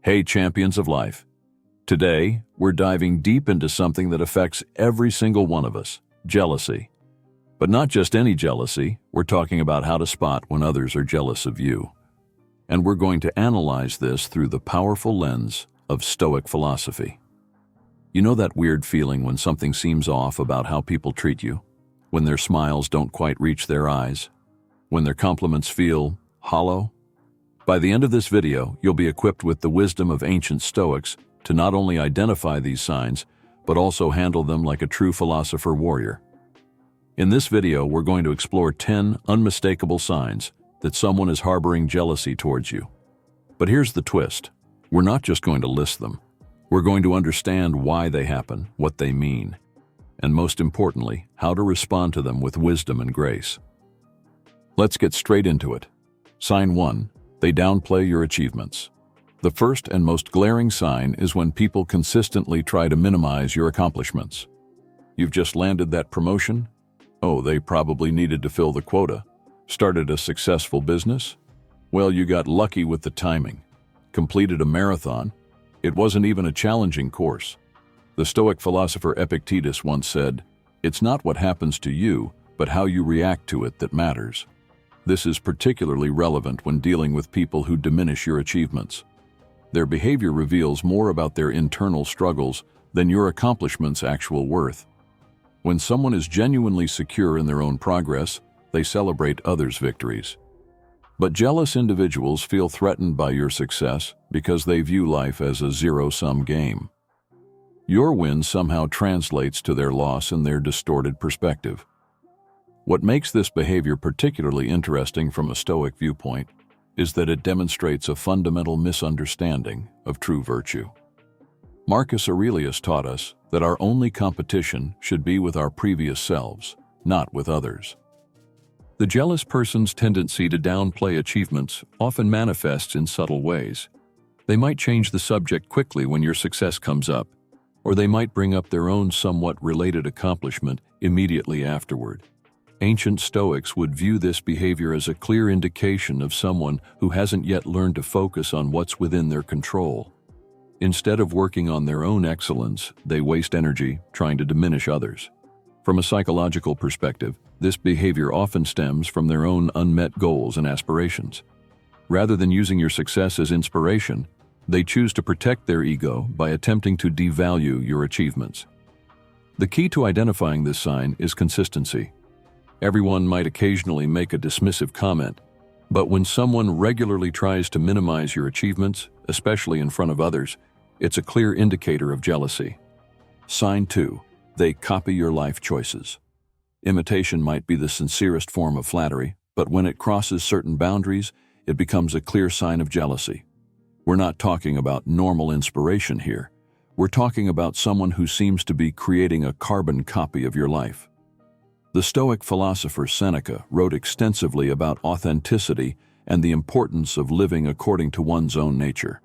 Hey, champions of life. Today, we're diving deep into something that affects every single one of us, jealousy. But not just any jealousy, we're talking about how to spot when others are jealous of you. And we're going to analyze this through the powerful lens of Stoic philosophy. You know that weird feeling when something seems off about how people treat you? When their smiles don't quite reach their eyes? When their compliments feel hollow? By the end of this video, you'll be equipped with the wisdom of ancient Stoics to not only identify these signs, but also handle them like a true philosopher warrior. In this video, we're going to explore 10 unmistakable signs that someone is harboring jealousy towards you. But here's the twist. We're not just going to list them. We're going to understand why they happen, what they mean, and most importantly, how to respond to them with wisdom and grace. Let's get straight into it. Sign 1. They downplay your achievements. The first and most glaring sign is when people consistently try to minimize your accomplishments. You've just landed that promotion? Oh, they probably needed to fill the quota. Started a successful business? Well, you got lucky with the timing. Completed a marathon? It wasn't even a challenging course. The Stoic philosopher Epictetus once said, "It's not what happens to you, but how you react to it that matters." This is particularly relevant when dealing with people who diminish your achievements. Their behavior reveals more about their internal struggles than your accomplishment's actual worth. When someone is genuinely secure in their own progress, they celebrate others' victories. But jealous individuals feel threatened by your success because they view life as a zero-sum game. Your win somehow translates to their loss in their distorted perspective. What makes this behavior particularly interesting from a Stoic viewpoint is that it demonstrates a fundamental misunderstanding of true virtue. Marcus Aurelius taught us that our only competition should be with our previous selves, not with others. The jealous person's tendency to downplay achievements often manifests in subtle ways. They might change the subject quickly when your success comes up, or they might bring up their own somewhat related accomplishment immediately afterward. Ancient Stoics would view this behavior as a clear indication of someone who hasn't yet learned to focus on what's within their control. Instead of working on their own excellence, they waste energy trying to diminish others. From a psychological perspective, this behavior often stems from their own unmet goals and aspirations. Rather than using your success as inspiration, they choose to protect their ego by attempting to devalue your achievements. The key to identifying this sign is consistency. Everyone might occasionally make a dismissive comment, but when someone regularly tries to minimize your achievements, especially in front of others, it's a clear indicator of jealousy. Sign 2. They copy your life choices. Imitation might be the sincerest form of flattery, but when it crosses certain boundaries, it becomes a clear sign of jealousy. We're not talking about normal inspiration here. We're talking about someone who seems to be creating a carbon copy of your life. The Stoic philosopher Seneca wrote extensively about authenticity and the importance of living according to one's own nature.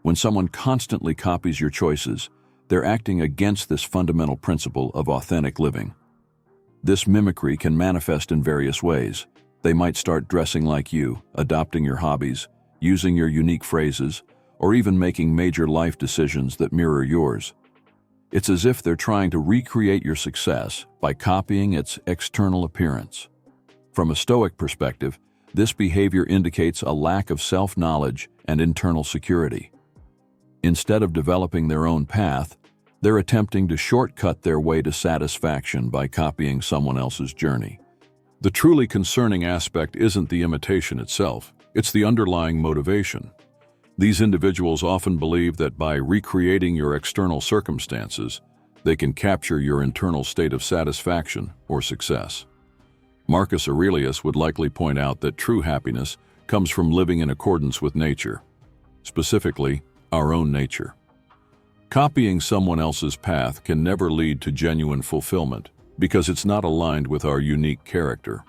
When someone constantly copies your choices, they're acting against this fundamental principle of authentic living. This mimicry can manifest in various ways. They might start dressing like you, adopting your hobbies, using your unique phrases, or even making major life decisions that mirror yours. It's as if they're trying to recreate your success by copying its external appearance. From a Stoic perspective, this behavior indicates a lack of self-knowledge and internal security. Instead of developing their own path, they're attempting to shortcut their way to satisfaction by copying someone else's journey. The truly concerning aspect isn't the imitation itself, it's the underlying motivation. These individuals often believe that by recreating your external circumstances, they can capture your internal state of satisfaction or success. Marcus Aurelius would likely point out that true happiness comes from living in accordance with nature, specifically our own nature. Copying someone else's path can never lead to genuine fulfillment because it's not aligned with our unique character.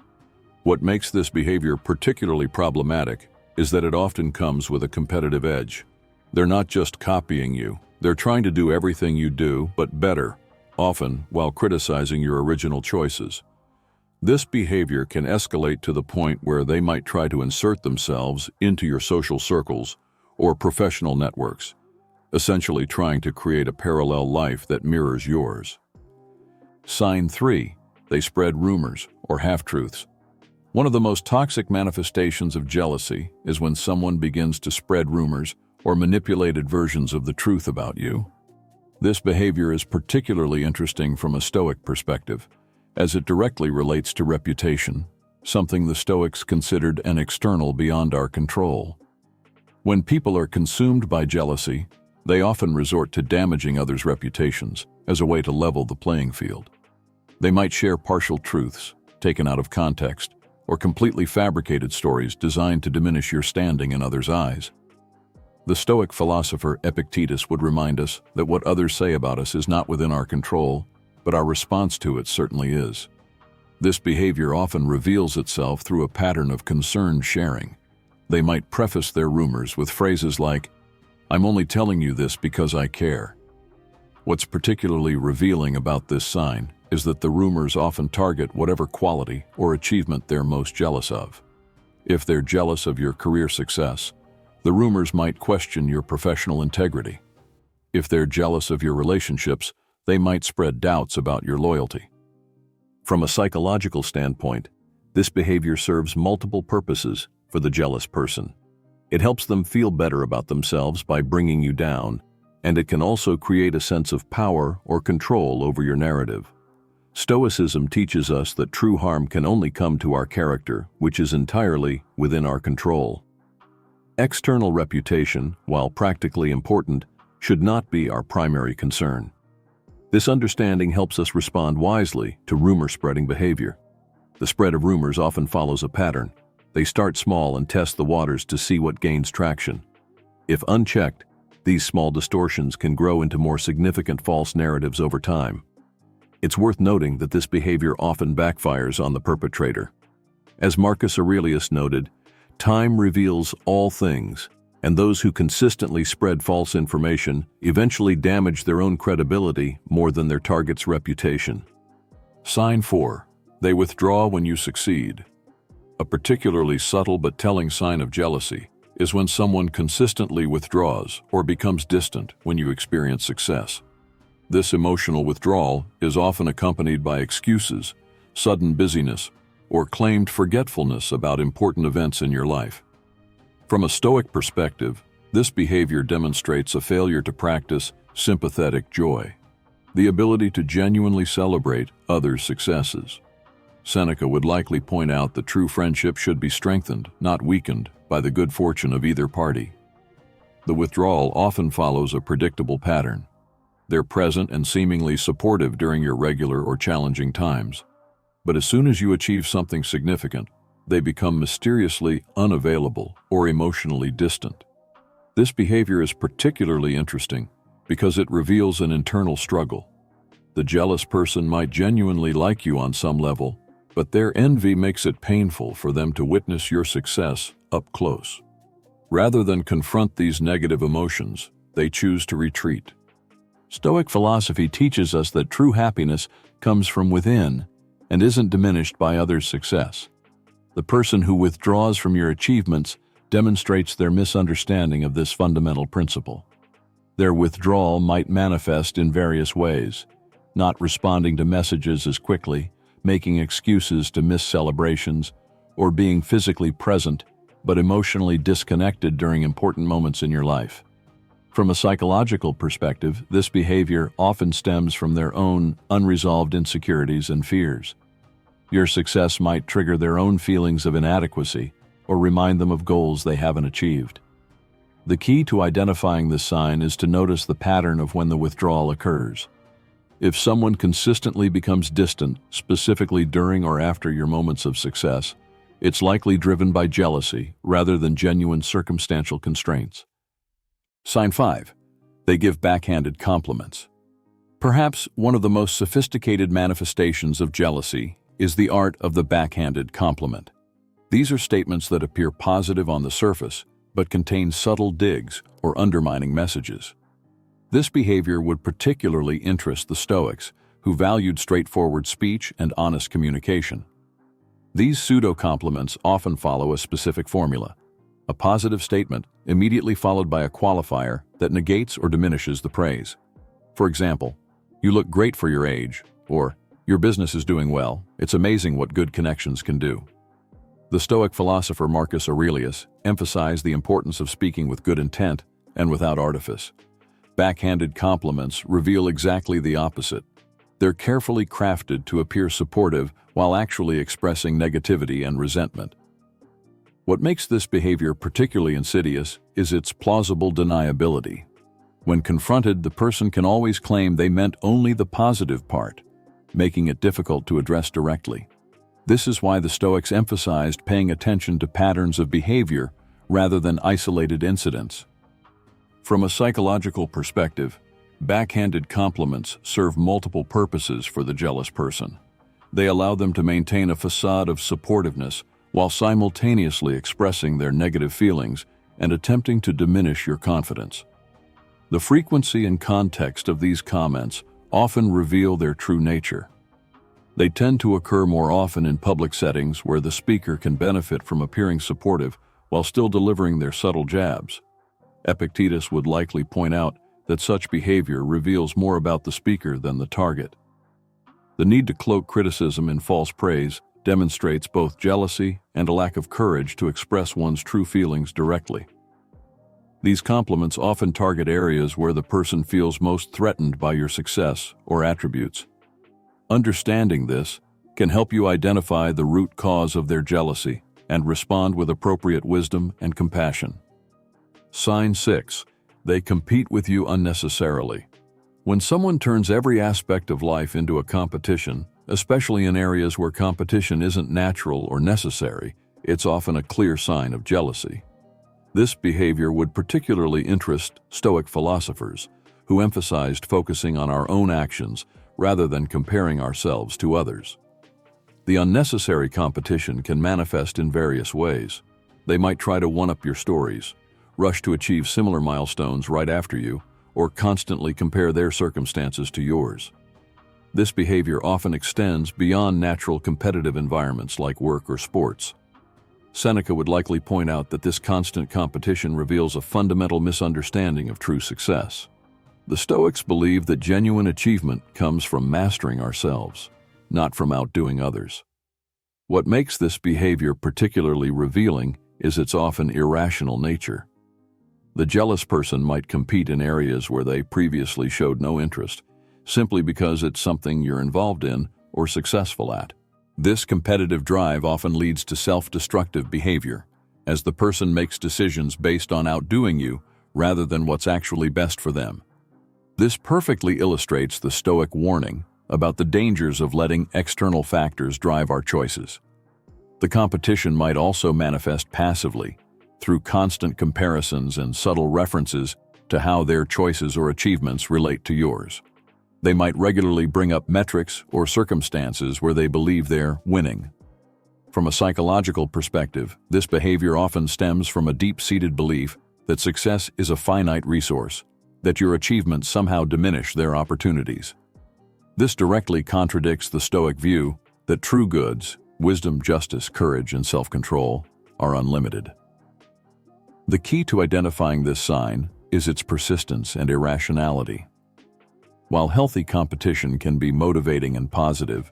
What makes this behavior particularly problematic is that it often comes with a competitive edge. They're not just copying you, they're trying to do everything you do, but better, often while criticizing your original choices. This behavior can escalate to the point where they might try to insert themselves into your social circles or professional networks, essentially trying to create a parallel life that mirrors yours. Sign 3. They spread rumors or half-truths. One of the most toxic manifestations of jealousy is when someone begins to spread rumors or manipulated versions of the truth about you. This behavior is particularly interesting from a Stoic perspective, as it directly relates to reputation, something the Stoics considered an external beyond our control. When people are consumed by jealousy, they often resort to damaging others' reputations as a way to level the playing field. They might share partial truths, taken out of context, or completely fabricated stories designed to diminish your standing in others' eyes. The Stoic philosopher Epictetus would remind us that what others say about us is not within our control, but our response to it certainly is. This behavior often reveals itself through a pattern of concerned sharing. They might preface their rumors with phrases like, "I'm only telling you this because I care." What's particularly revealing about this sign is that the rumors often target whatever quality or achievement they're most jealous of. If they're jealous of your career success, the rumors might question your professional integrity. If they're jealous of your relationships, they might spread doubts about your loyalty. From a psychological standpoint, this behavior serves multiple purposes for the jealous person. It helps them feel better about themselves by bringing you down, and it can also create a sense of power or control over your narrative. Stoicism teaches us that true harm can only come to our character, which is entirely within our control. External reputation, while practically important, should not be our primary concern. This understanding helps us respond wisely to rumor-spreading behavior. The spread of rumors often follows a pattern. They start small and test the waters to see what gains traction. If unchecked, these small distortions can grow into more significant false narratives over time. It's worth noting that this behavior often backfires on the perpetrator. As Marcus Aurelius noted, "Time reveals all things, and those who consistently spread false information eventually damage their own credibility more than their target's reputation." Sign 4. They withdraw when you succeed. A particularly subtle but telling sign of jealousy is when someone consistently withdraws or becomes distant when you experience success. This emotional withdrawal is often accompanied by excuses, sudden busyness, or claimed forgetfulness about important events in your life. From a Stoic perspective, this behavior demonstrates a failure to practice sympathetic joy, the ability to genuinely celebrate others' successes. Seneca would likely point out that true friendship should be strengthened, not weakened, by the good fortune of either party. The withdrawal often follows a predictable pattern. They're present and seemingly supportive during your regular or challenging times. But as soon as you achieve something significant, they become mysteriously unavailable or emotionally distant. This behavior is particularly interesting because it reveals an internal struggle. The jealous person might genuinely like you on some level, but their envy makes it painful for them to witness your success up close. Rather than confront these negative emotions, they choose to retreat. Stoic philosophy teaches us that true happiness comes from within and isn't diminished by others' success. The person who withdraws from your achievements demonstrates their misunderstanding of this fundamental principle. Their withdrawal might manifest in various ways: not responding to messages as quickly, making excuses to miss celebrations, or being physically present but emotionally disconnected during important moments in your life. From a psychological perspective, this behavior often stems from their own unresolved insecurities and fears. Your success might trigger their own feelings of inadequacy or remind them of goals they haven't achieved. The key to identifying this sign is to notice the pattern of when the withdrawal occurs. If someone consistently becomes distant, specifically during or after your moments of success, it's likely driven by jealousy rather than genuine circumstantial constraints. Sign 5. They give backhanded compliments. Perhaps one of the most sophisticated manifestations of jealousy is the art of the backhanded compliment. These are statements that appear positive on the surface, but contain subtle digs or undermining messages. This behavior would particularly interest the Stoics, who valued straightforward speech and honest communication. These pseudo-compliments often follow a specific formula: a positive statement immediately followed by a qualifier that negates or diminishes the praise. For example, "You look great for your age," or "Your business is doing well. It's amazing what good connections can do." The Stoic philosopher Marcus Aurelius emphasized the importance of speaking with good intent and without artifice. Backhanded compliments reveal exactly the opposite. They're carefully crafted to appear supportive while actually expressing negativity and resentment. What makes this behavior particularly insidious is its plausible deniability. When confronted, the person can always claim they meant only the positive part, making it difficult to address directly. This is why the Stoics emphasized paying attention to patterns of behavior rather than isolated incidents. From a psychological perspective, backhanded compliments serve multiple purposes for the jealous person. They allow them to maintain a facade of supportiveness while simultaneously expressing their negative feelings and attempting to diminish your confidence. The frequency and context of these comments often reveal their true nature. They tend to occur more often in public settings where the speaker can benefit from appearing supportive while still delivering their subtle jabs. Epictetus would likely point out that such behavior reveals more about the speaker than the target. The need to cloak criticism in false praise demonstrates both jealousy and a lack of courage to express one's true feelings directly. These compliments often target areas where the person feels most threatened by your success or attributes. Understanding this can help you identify the root cause of their jealousy and respond with appropriate wisdom and compassion. Sign 6. They compete with you unnecessarily. When someone turns every aspect of life into a competition, especially in areas where competition isn't natural or necessary, it's often a clear sign of jealousy. This behavior would particularly interest Stoic philosophers, who emphasized focusing on our own actions rather than comparing ourselves to others. The unnecessary competition can manifest in various ways. They might try to one-up your stories, rush to achieve similar milestones right after you, or constantly compare their circumstances to yours. This behavior often extends beyond natural competitive environments like work or sports. Seneca would likely point out that this constant competition reveals a fundamental misunderstanding of true success. The Stoics believe that genuine achievement comes from mastering ourselves, not from outdoing others. What makes this behavior particularly revealing is its often irrational nature. The jealous person might compete in areas where they previously showed no interest, simply because it's something you're involved in or successful at. This competitive drive often leads to self-destructive behavior, as the person makes decisions based on outdoing you rather than what's actually best for them. This perfectly illustrates the Stoic warning about the dangers of letting external factors drive our choices. The competition might also manifest passively, through constant comparisons and subtle references to how their choices or achievements relate to yours. They might regularly bring up metrics or circumstances where they believe they're winning. From a psychological perspective, this behavior often stems from a deep-seated belief that success is a finite resource, that your achievements somehow diminish their opportunities. This directly contradicts the Stoic view that true goods, wisdom, justice, courage, and self-control, are unlimited. The key to identifying this sign is its persistence and irrationality. While healthy competition can be motivating and positive,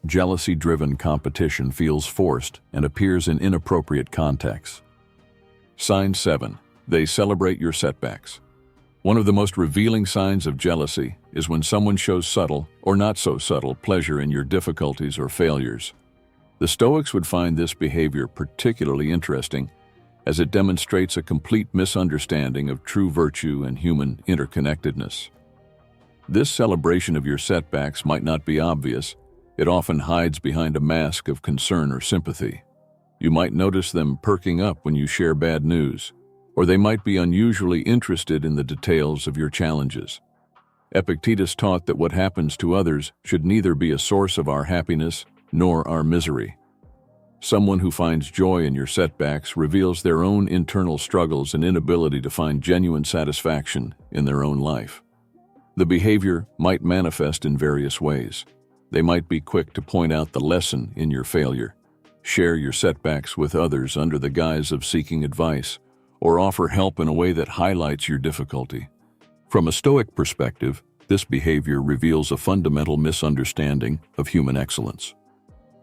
jealousy-driven competition feels forced and appears in inappropriate contexts. Sign 7. They celebrate your setbacks. One of the most revealing signs of jealousy is when someone shows subtle or not so subtle pleasure in your difficulties or failures. The Stoics would find this behavior particularly interesting, as it demonstrates a complete misunderstanding of true virtue and human interconnectedness. This celebration of your setbacks might not be obvious. It often hides behind a mask of concern or sympathy. You might notice them perking up when you share bad news, or they might be unusually interested in the details of your challenges. Epictetus taught that what happens to others should neither be a source of our happiness nor our misery. Someone who finds joy in your setbacks reveals their own internal struggles and inability to find genuine satisfaction in their own life. The behavior might manifest in various ways. They might be quick to point out the lesson in your failure, share your setbacks with others under the guise of seeking advice, or offer help in a way that highlights your difficulty. From a Stoic perspective, this behavior reveals a fundamental misunderstanding of human excellence.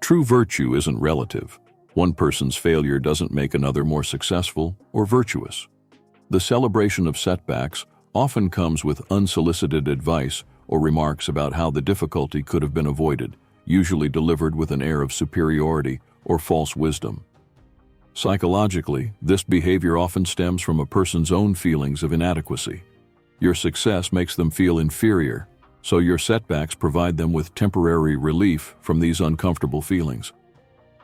True virtue isn't relative. One person's failure doesn't make another more successful or virtuous. The celebration of setbacks often comes with unsolicited advice or remarks about how the difficulty could have been avoided, usually delivered with an air of superiority or false wisdom. Psychologically, this behavior often stems from a person's own feelings of inadequacy. Your success makes them feel inferior, so your setbacks provide them with temporary relief from these uncomfortable feelings.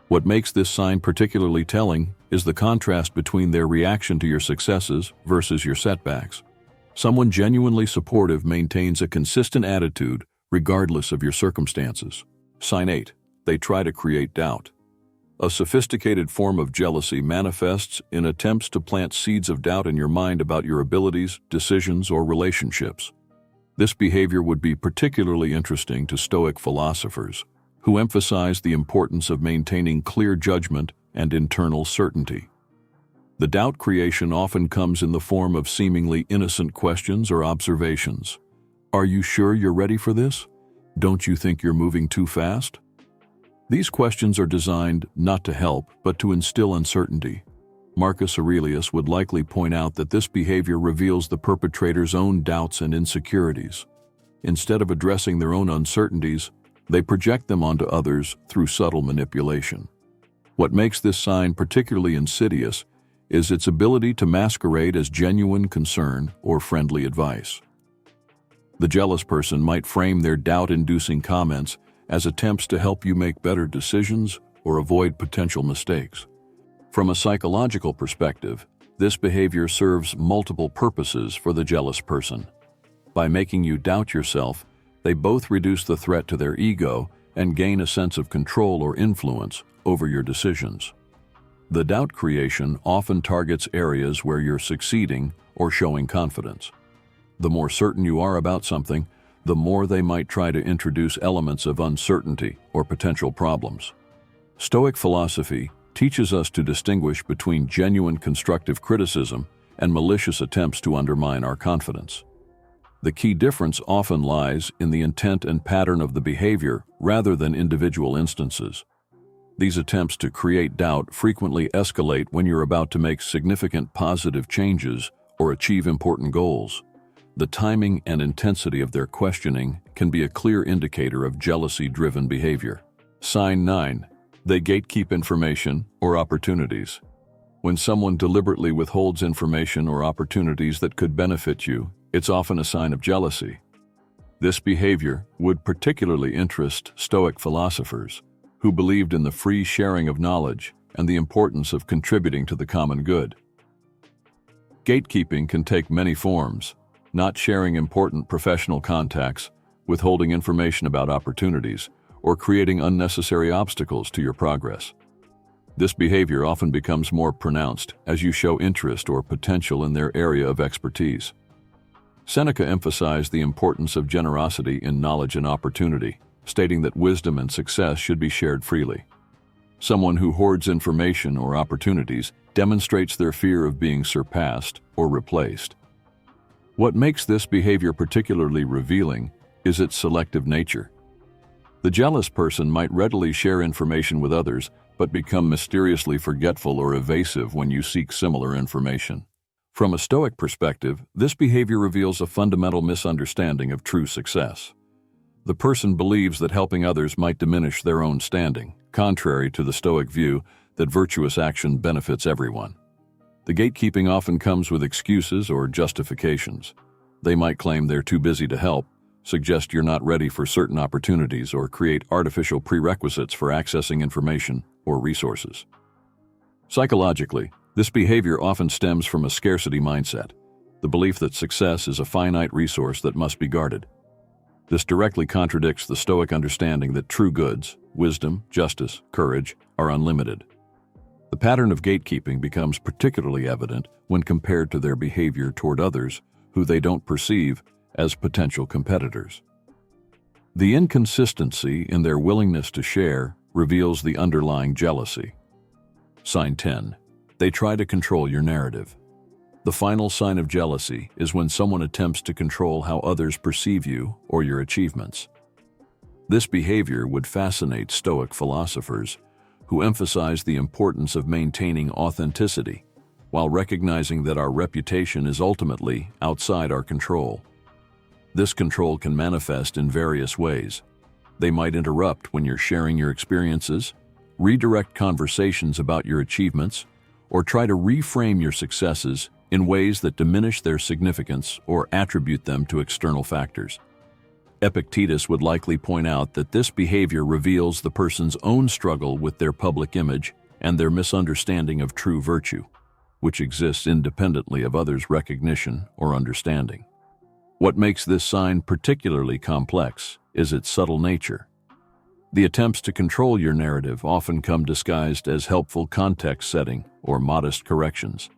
What makes this sign particularly telling is the contrast between their reaction to your successes versus your setbacks. Someone genuinely supportive maintains a consistent attitude regardless of your circumstances. Sign 8. They try to create doubt. A sophisticated form of jealousy manifests in attempts to plant seeds of doubt in your mind about your abilities, decisions, or relationships. This behavior would be particularly interesting to Stoic philosophers, who emphasize the importance of maintaining clear judgment and internal certainty. The doubt creation often comes in the form of seemingly innocent questions or observations. Are you sure you're ready for this? Don't you think you're moving too fast? These questions are designed not to help, but to instill uncertainty. Marcus Aurelius would likely point out that this behavior reveals the perpetrator's own doubts and insecurities. Instead of addressing their own uncertainties, they project them onto others through subtle manipulation. What makes this sign particularly insidious is its ability to masquerade as genuine concern or friendly advice. The jealous person might frame their doubt-inducing comments as attempts to help you make better decisions or avoid potential mistakes. From a psychological perspective, this behavior serves multiple purposes for the jealous person. By making you doubt yourself, they both reduce the threat to their ego and gain a sense of control or influence over your decisions. The doubt creation often targets areas where you're succeeding or showing confidence. The more certain you are about something, the more they might try to introduce elements of uncertainty or potential problems. Stoic philosophy teaches us to distinguish between genuine constructive criticism and malicious attempts to undermine our confidence. The key difference often lies in the intent and pattern of the behavior rather than individual instances. These attempts to create doubt frequently escalate when you're about to make significant positive changes or achieve important goals. The timing and intensity of their questioning can be a clear indicator of jealousy-driven behavior. Sign 9. They gatekeep information or opportunities. When someone deliberately withholds information or opportunities that could benefit you, it's often a sign of jealousy. This behavior would particularly interest Stoic philosophers, who believed in the free sharing of knowledge and the importance of contributing to the common good. Gatekeeping can take many forms: not sharing important professional contacts, withholding information about opportunities, or creating unnecessary obstacles to your progress. This behavior often becomes more pronounced as you show interest or potential in their area of expertise. Seneca emphasized the importance of generosity in knowledge and opportunity, stating that wisdom and success should be shared freely. Someone who hoards information or opportunities demonstrates their fear of being surpassed or replaced. What makes this behavior particularly revealing is its selective nature. The jealous person might readily share information with others, but become mysteriously forgetful or evasive when you seek similar information. From a Stoic perspective, this behavior reveals a fundamental misunderstanding of true success. The person believes that helping others might diminish their own standing, contrary to the Stoic view that virtuous action benefits everyone. The gatekeeping often comes with excuses or justifications. They might claim they're too busy to help, suggest you're not ready for certain opportunities, or create artificial prerequisites for accessing information or resources. Psychologically, this behavior often stems from a scarcity mindset, the belief that success is a finite resource that must be guarded. This directly contradicts the Stoic understanding that true goods, wisdom, justice, courage, are unlimited. The pattern of gatekeeping becomes particularly evident when compared to their behavior toward others who they don't perceive as potential competitors. The inconsistency in their willingness to share reveals the underlying jealousy. Sign 10. They try to control your narrative. The final sign of jealousy is when someone attempts to control how others perceive you or your achievements. This behavior would fascinate Stoic philosophers, who emphasize the importance of maintaining authenticity, while recognizing that our reputation is ultimately outside our control. This control can manifest in various ways. They might interrupt when you're sharing your experiences, redirect conversations about your achievements, or try to reframe your successes in ways that diminish their significance or attribute them to external factors. Epictetus would likely point out that this behavior reveals the person's own struggle with their public image and their misunderstanding of true virtue, which exists independently of others' recognition or understanding. What makes this sign particularly complex is its subtle nature. The attempts to control your narrative often come disguised as helpful context setting or modest corrections,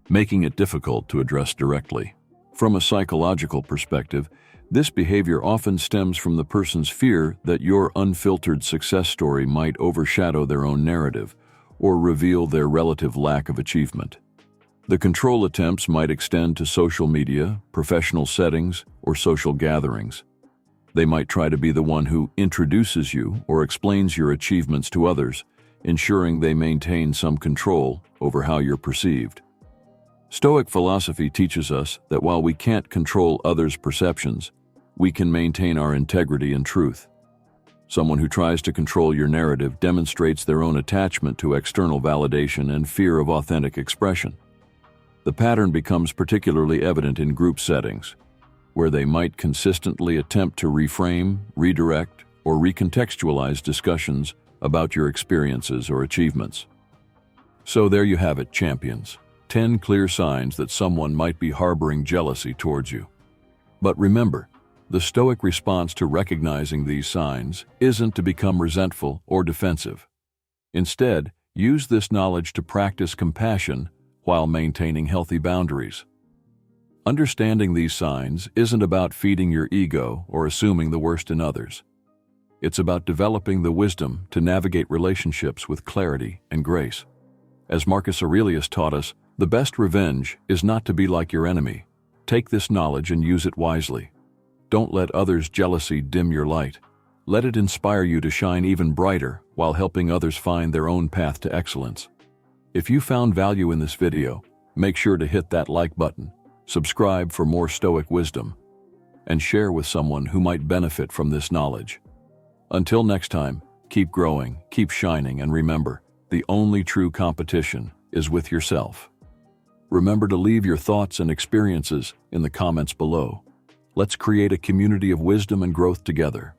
making it difficult to address directly. From a psychological perspective, this behavior often stems from the person's fear that your unfiltered success story might overshadow their own narrative or reveal their relative lack of achievement. The control attempts might extend to social media, professional settings, or social gatherings. They might try to be the one who introduces you or explains your achievements to others, ensuring they maintain some control over how you're perceived. Stoic philosophy teaches us that while we can't control others' perceptions, we can maintain our integrity and truth. Someone who tries to control your narrative demonstrates their own attachment to external validation and fear of authentic expression. The pattern becomes particularly evident in group settings, where they might consistently attempt to reframe, redirect, or recontextualize discussions about your experiences or achievements. So there you have it, champions. 10 clear signs that someone might be harboring jealousy towards you. But remember, the Stoic response to recognizing these signs isn't to become resentful or defensive. Instead, use this knowledge to practice compassion while maintaining healthy boundaries. Understanding these signs isn't about feeding your ego or assuming the worst in others. It's about developing the wisdom to navigate relationships with clarity and grace. As Marcus Aurelius taught us, the best revenge is not to be like your enemy. Take this knowledge and use it wisely. Don't let others' jealousy dim your light. Let it inspire you to shine even brighter while helping others find their own path to excellence. If you found value in this video, make sure to hit that like button, subscribe for more Stoic wisdom, and share with someone who might benefit from this knowledge. Until next time, keep growing, keep shining, and remember, the only true competition is with yourself. Remember to leave your thoughts and experiences in the comments below. Let's create a community of wisdom and growth together.